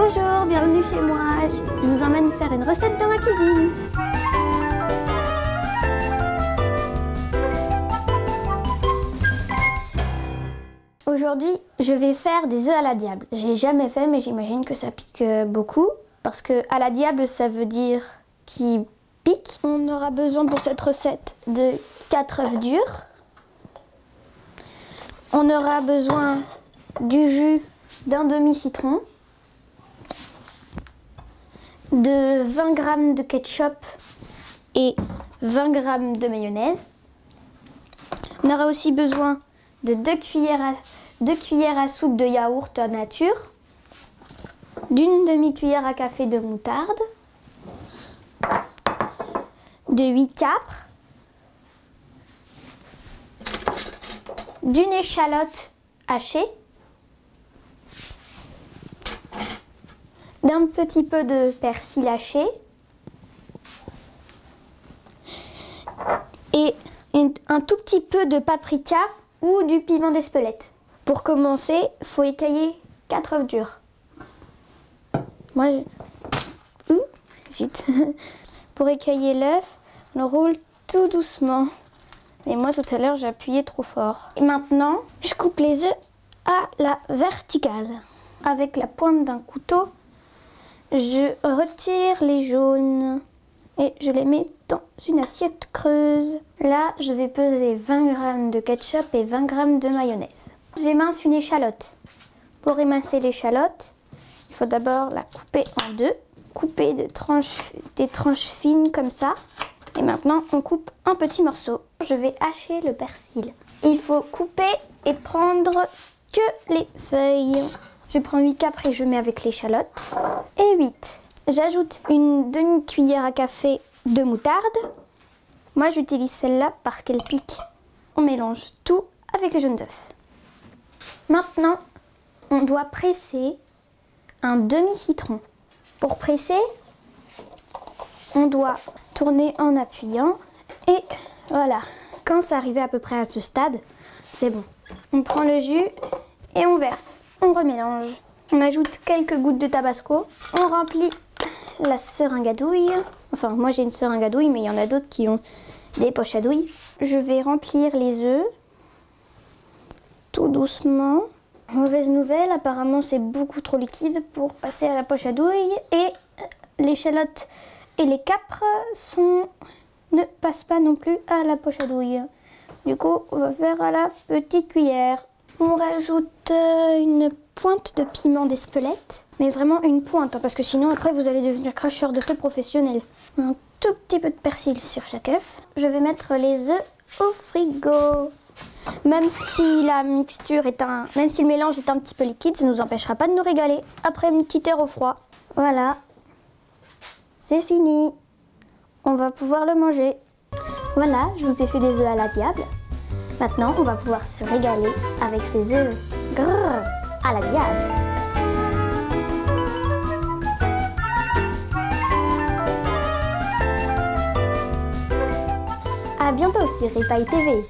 Bonjour, bienvenue chez moi. Je vous emmène faire une recette dans ma cuisine. Aujourd'hui, je vais faire des œufs à la diable. J'ai jamais fait, mais j'imagine que ça pique beaucoup. Parce que à la diable, ça veut dire qui pique. On aura besoin pour cette recette de 4 œufs durs. On aura besoin du jus d'un demi-citron, de 20 g de ketchup et 20 g de mayonnaise. On aura aussi besoin de 2 cuillères à soupe de yaourt nature, d'une demi-cuillère à café de moutarde, de 8 capres, d'une échalote hachée, d'un petit peu de persil haché et un tout petit peu de paprika ou du piment d'Espelette. Pour commencer, il faut écailler 4 œufs durs. Pour écailler l'œuf, on le roule tout doucement. Et moi, tout à l'heure, j'ai appuyé trop fort. Et maintenant, je coupe les œufs à la verticale. Avec la pointe d'un couteau, je retire les jaunes et je les mets dans une assiette creuse. Là, je vais peser 20 g de ketchup et 20 g de mayonnaise. J'émince une échalote. Pour émincer l'échalote, il faut d'abord la couper en deux. Couper des tranches fines comme ça. Et maintenant, on coupe un petit morceau. Je vais hacher le persil. Il faut couper et prendre que les feuilles. Je prends 8 capres et je mets avec l'échalote. Et 8. J'ajoute une demi-cuillère à café de moutarde. Moi, j'utilise celle-là parce qu'elle pique. On mélange tout avec les jaunes d'œufs. Maintenant, on doit presser un demi-citron. Pour presser, on doit tourner en appuyant. Et voilà. Quand c'est arrivé à peu près à ce stade, c'est bon. On prend le jus et on verse. On remélange. On ajoute quelques gouttes de tabasco. On remplit la seringue à douille. Enfin, moi j'ai une seringue à douille, mais il y en a d'autres qui ont des poches à douille. Je vais remplir les œufs. Tout doucement. Mauvaise nouvelle, apparemment c'est beaucoup trop liquide pour passer à la poche à douille. Et l'échalote et les capres ne passent pas non plus à la poche à douille. Du coup, on va faire à la petite cuillère. On rajoute une pointe de piment d'Espelette, mais vraiment une pointe, parce que sinon après vous allez devenir cracheur de feu professionnel. Un tout petit peu de persil sur chaque œuf. Je vais mettre les œufs au frigo. Même si même si le mélange est un petit peu liquide, ça ne nous empêchera pas de nous régaler après une petite heure au froid. Voilà, c'est fini. On va pouvoir le manger. Voilà, je vous ai fait des œufs à la diable. Maintenant, on va pouvoir se régaler avec ces œufs à la diable. À bientôt sur Ripaille TV.